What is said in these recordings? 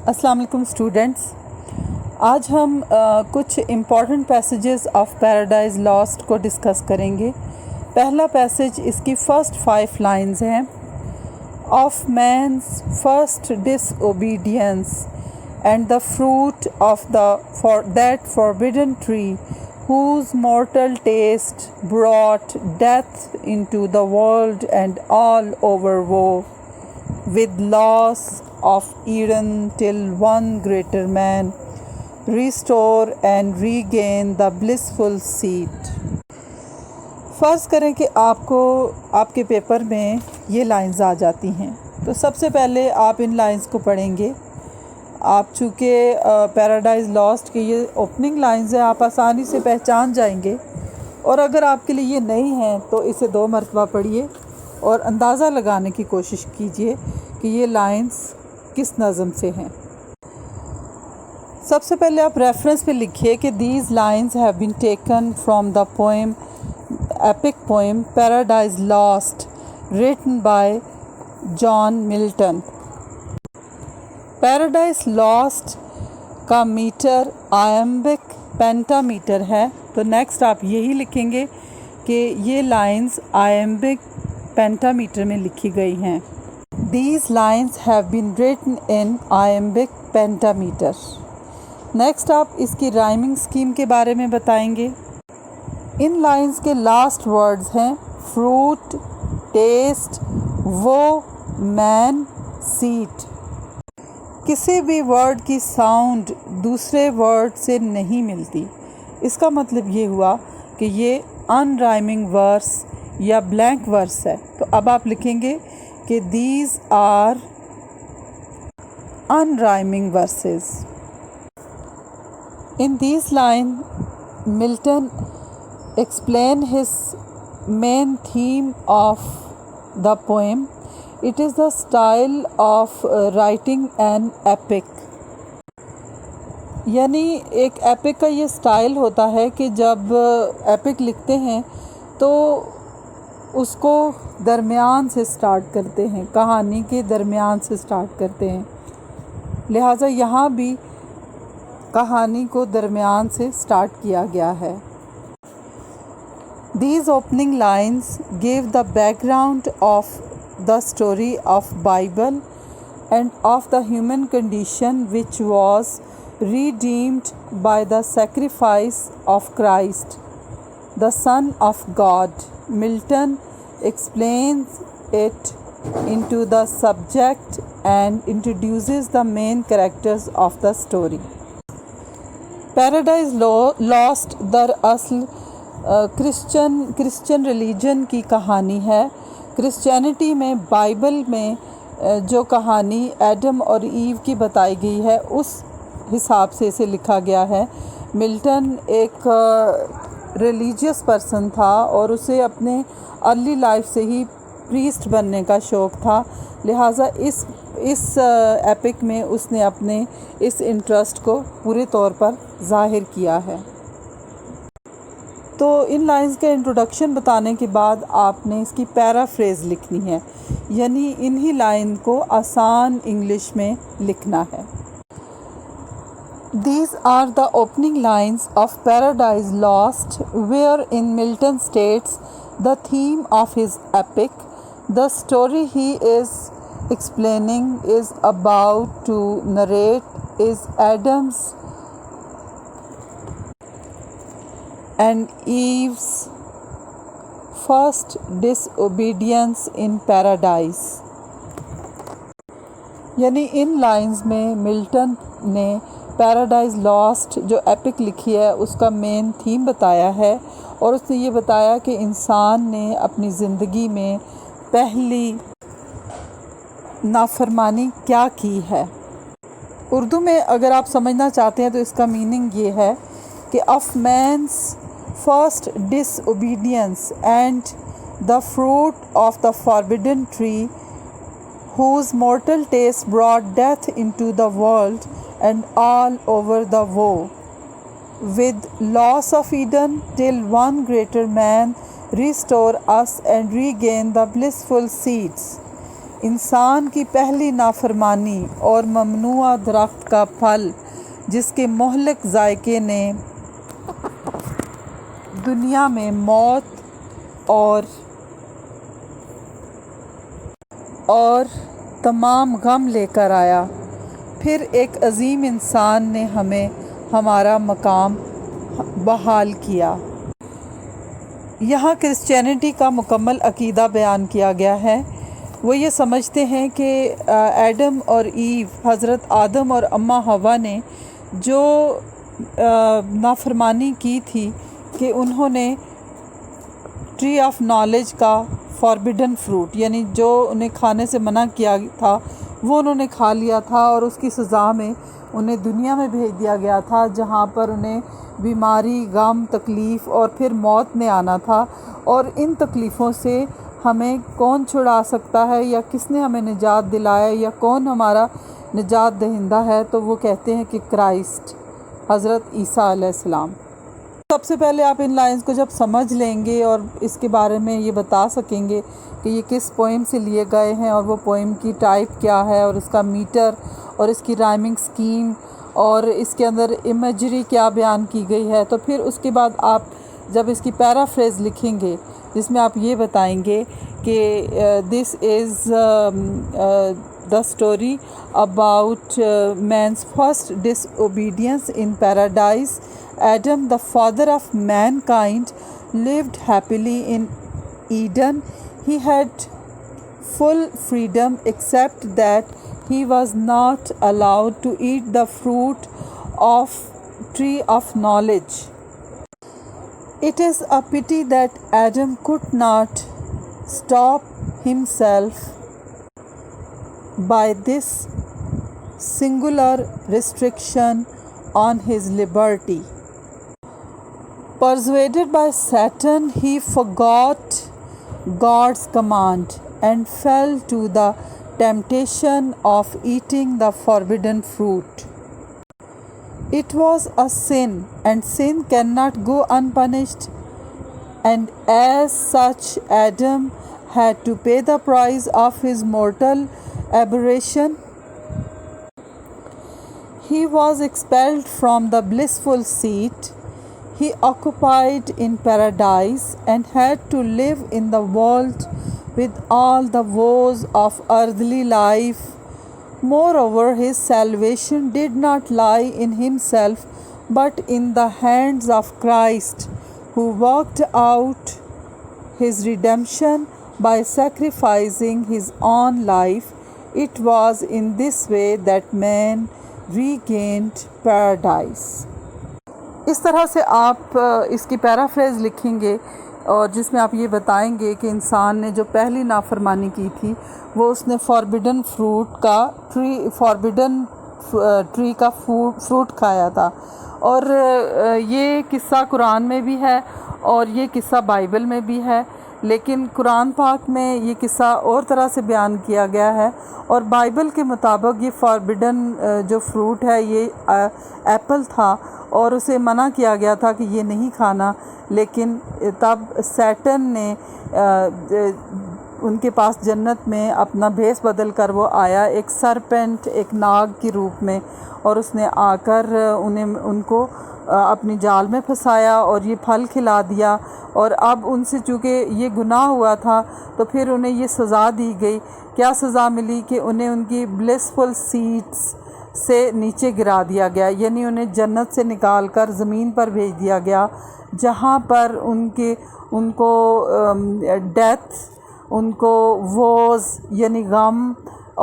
السلام علیکم اسٹوڈنٹس، آج ہم کچھ important passages of Paradise Lost کو ڈسکس کریں گے۔ پہلا پیسیج اس کی فرسٹ 5 لائنز ہیں۔ Of man's first disobedience and the fruit of that forbidden tree whose mortal taste brought death into the world and all over woe, with loss of Eden till one greater man restore and regain the blissful seat۔ فرض کریں کہ آپ کو آپ کے paper میں یہ lines آ جاتی ہیں، تو سب سے پہلے آپ ان لائنز کو پڑھیں گے۔ آپ چونکہ پیراڈائز لاسٹ کی یہ اوپننگ لائنز ہیں، آپ آسانی سے پہچان جائیں گے، اور اگر آپ کے لیے یہ نہیں ہیں تو اسے 2 مرتبہ پڑھیے اور اندازہ لگانے کی کوشش کیجئے کہ یہ لائنز کس نظم سے ہیں۔ سب سے پہلے آپ ریفرنس پہ لکھیے کہ these lines have been taken from the poem epic poem Paradise Lost written by John Milton. Paradise Lost کا میٹر آئمبک پینٹا میٹر ہے، تو نیکسٹ آپ یہی لکھیں گے کہ یہ لائنز آئمبک پینٹا میٹر میں لکھی گئی ہیں۔ These lines have been written in iambic pentameter۔ Next آپ اس کی رائمنگ اسکیم کے بارے میں بتائیں گے۔ ان لائنز کے لاسٹ ورڈز ہیں فروٹ، ٹیسٹ، وہ، مین، سیٹ۔ کسی بھی ورڈ کی ساؤنڈ دوسرے ورڈ سے نہیں ملتی، اس کا مطلب یہ ہوا کہ یہ ان رائمنگ ورس یا بلینک ورس ہے۔ تو اب آپ لکھیں گے کہ these are in rhyming verses. In these lines, Milton explained his main theme of the poem. It is the style of writing an epic۔ یعنی ایک ایپک کا یہ سٹائل ہوتا ہے کہ جب ایپک لکھتے ہیں تو اس کو درمیان سے سٹارٹ کرتے ہیں، کہانی کے درمیان سے سٹارٹ کرتے ہیں، لہٰذا یہاں بھی کہانی کو درمیان سے سٹارٹ کیا گیا ہے۔ These opening lines give the background of the story of Bible and of the human condition which was redeemed by the sacrifice of Christ, the Son of God. Milton explains it into the subject and introduces the main characters of the story۔ Paradise last دراصل Christian religion کی کہانی ہے۔ Christianity میں Bible میں جو کہانی Adam اور ایو کی بتائی گئی ہے اس حساب سے اسے لکھا گیا ہے۔ ملٹن ایک ریلیجیس پرسن تھا اور اسے اپنے ارلی لائف سے ہی پریسٹ بننے کا شوق تھا، لہٰذا اس ایپک میں اس نے اپنے اس انٹرسٹ کو پورے طور پر ظاہر کیا ہے۔ تو ان لائنز کا انٹروڈکشن بتانے کے بعد آپ نے اس کی پیرافریز لکھنی ہے، یعنی انہی لائن کو آسان انگلش میں لکھنا ہے۔ These are the opening lines of Paradise Lost, wherein Milton states the theme of his epic. The story he is explaining is about to narrate is Adam's and Eve's first disobedience in paradise۔ یعنی ان lines میں Milton نے paradise last جو epic لکھی ہے اس کا main theme بتایا ہے، اور اس نے یہ بتایا کہ انسان نے اپنی زندگی میں پہلی نافرمانی کیا کی ہے۔ اردو میں اگر آپ سمجھنا چاہتے ہیں تو اس کا میننگ یہ ہے کہ of man's first disobedience and the fruit of the forbidden tree whose mortal taste brought death into the world and all over the woe, with loss of Eden till one greater man restore us and regain the blissful seats۔ انسان کی پہلی نافرمانی اور ممنوع درخت کا پھل جس کے مہلک ذائقے نے دنیا میں موت اور تمام غم لے کر آیا، پھر ایک عظیم انسان نے ہمیں ہمارا مقام بحال کیا۔ یہاں کرسچینٹی کا مکمل عقیدہ بیان کیا گیا ہے۔ وہ یہ سمجھتے ہیں کہ ایڈم اور ایو، حضرت آدم اور اماں حوا نے جو نافرمانی کی تھی کہ انہوں نے ٹری آف نالج کا فاربیڈن فروٹ، یعنی جو انہیں کھانے سے منع کیا تھا وہ انہوں نے کھا لیا تھا، اور اس کی سزا میں انہیں دنیا میں بھیج دیا گیا تھا جہاں پر انہیں بیماری، غم، تکلیف اور پھر موت نے آنا تھا۔ اور ان تکلیفوں سے ہمیں کون چھڑا سکتا ہے، یا کس نے ہمیں نجات دلایا، یا کون ہمارا نجات دہندہ ہے؟ تو وہ کہتے ہیں کہ کرائسٹ، حضرت عیسیٰ علیہ السلام۔ سب سے پہلے آپ ان لائنز کو جب سمجھ لیں گے اور اس کے بارے میں یہ بتا سکیں گے کہ یہ کس پوئم سے لیے گئے ہیں، اور وہ پوئم کی ٹائپ کیا ہے، اور اس کا میٹر، اور اس کی رائمنگ سکیم، اور اس کے اندر امیجری کیا بیان کی گئی ہے، تو پھر اس کے بعد آپ جب اس کی پیرافریز لکھیں گے جس میں آپ یہ بتائیں گے کہ دس از the story about man's first disobedience in paradise. Adam, the father of mankind, lived happily in Eden. He had full freedom except that he was not allowed to eat the fruit of tree of knowledge. It is a pity that Adam could not stop himself by this singular restriction on his liberty. Persuaded by Satan, he forgot God's command and fell to the temptation of eating the forbidden fruit. It was a sin, and sin cannot go unpunished, and as such Adam had to pay the price of his mortal aberration. He was expelled from the blissful seat he occupied in paradise and had to live in the world with all the woes of earthly life. Moreover, his salvation did not lie in himself, but in the hands of Christ, who worked out his redemption by sacrificing his own life. It was in this way that man regained paradise. اس طرح سے آپ اس کی paraphrase لکھیں گے، اور جس میں آپ یہ بتائیں گے کہ انسان نے جو پہلی نافرمانی کی تھی وہ اس نے فاربیڈن ٹری کا فروٹ کھایا تھا۔ اور یہ قصہ قرآن میں بھی ہے اور یہ قصہ بائبل میں بھی ہے، لیکن قرآن پاک میں یہ قصہ اور طرح سے بیان کیا گیا ہے، اور بائبل کے مطابق یہ فاربیڈن جو فروٹ ہے یہ ایپل تھا، اور اسے منع کیا گیا تھا کہ یہ نہیں کھانا۔ لیکن تب سیٹن نے ان کے پاس جنت میں اپنا بھیس بدل کر وہ آیا، ایک سرپنٹ، ایک ناگ کی روپ میں، اور اس نے آ کر ان کو اپنی جال میں پھنسایا اور یہ پھل کھلا دیا، اور اب ان سے چونکہ یہ گناہ ہوا تھا تو پھر انہیں یہ سزا دی گئی۔ کیا سزا ملی؟ کہ انہیں ان کی بلسفل سیٹس سے نیچے گرا دیا گیا، یعنی انہیں جنت سے نکال کر زمین پر بھیج دیا گیا، جہاں پر ان کو ڈیتھ، ان کو ووز یعنی غم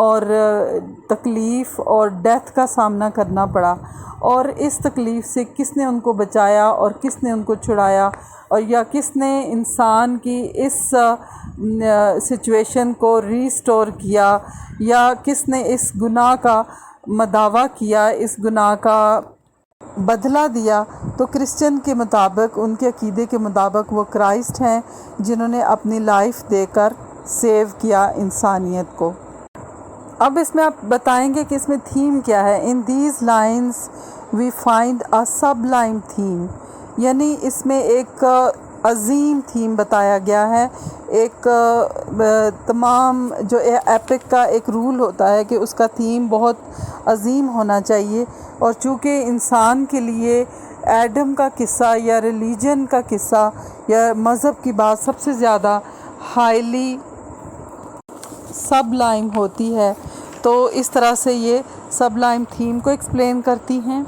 اور تکلیف اور ڈیتھ کا سامنا کرنا پڑا۔ اور اس تکلیف سے کس نے ان کو بچایا اور کس نے ان کو چھڑایا، اور یا کس نے انسان کی اس سچویشن کو ریسٹور کیا، یا کس نے اس گناہ کا مداوع کیا، اس گناہ کا بدلہ دیا؟ تو کرسچن کے مطابق، ان کے عقیدے کے مطابق وہ کرائسٹ ہیں، جنہوں نے اپنی لائف دے کر سیو کیا انسانیت کو۔ اب اس میں آپ بتائیں گے کہ اس میں تھیم کیا ہے۔ In these lines we find a sub line theme, یعنی اس میں ایک عظیم تھیم بتایا گیا ہے. ایک تمام جو ایپک کا ایک رول ہوتا ہے کہ اس کا تھیم بہت عظیم ہونا چاہیے، اور چونکہ انسان کے لیے ایڈم کا قصہ یا ریلیجن کا قصہ یا مذہب کی بات سب سے زیادہ ہائیلی سب لائم ہوتی ہے، تو اس طرح سے یہ سب لائم تھیم کو ایکسپلین کرتی ہیں.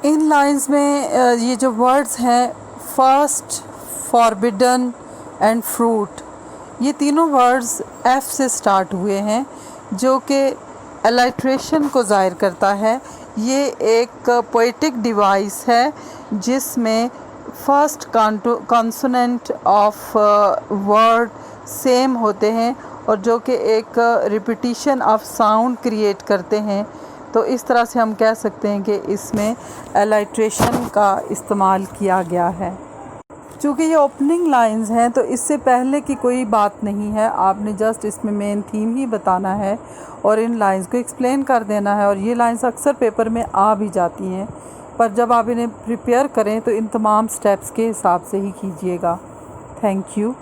ان لائنز میں یہ جو ورڈز ہیں فاسٹ، فاربیڈن اینڈ فروٹ، یہ تینوں ورڈز ایف سے سٹارٹ ہوئے ہیں جو کہ الائٹریشن کو ظاہر کرتا ہے. یہ ایک پوئٹک ڈیوائس ہے جس میں فرسٹ کانسوننٹ آف ورڈ سیم ہوتے ہیں اور جو کہ ایک ریپیٹیشن آف ساؤنڈ کریٹ کرتے ہیں. تو اس طرح سے ہم کہہ سکتے ہیں کہ اس میں الائٹریشن کا استعمال کیا گیا ہے. چونکہ یہ اوپننگ لائنز ہیں تو اس سے پہلے کی کوئی بات نہیں ہے، آپ نے جسٹ اس میں مین تھیم ہی بتانا ہے اور ان لائنز کو ایکسپلین کر دینا ہے. اور یہ لائنز اکثر پیپر میں آ بھی جاتی ہیں، پر جب آپ انہیں پریپیئر کریں تو ان تمام سٹیپس کے حساب سے ہی کیجیے گا. Thank you.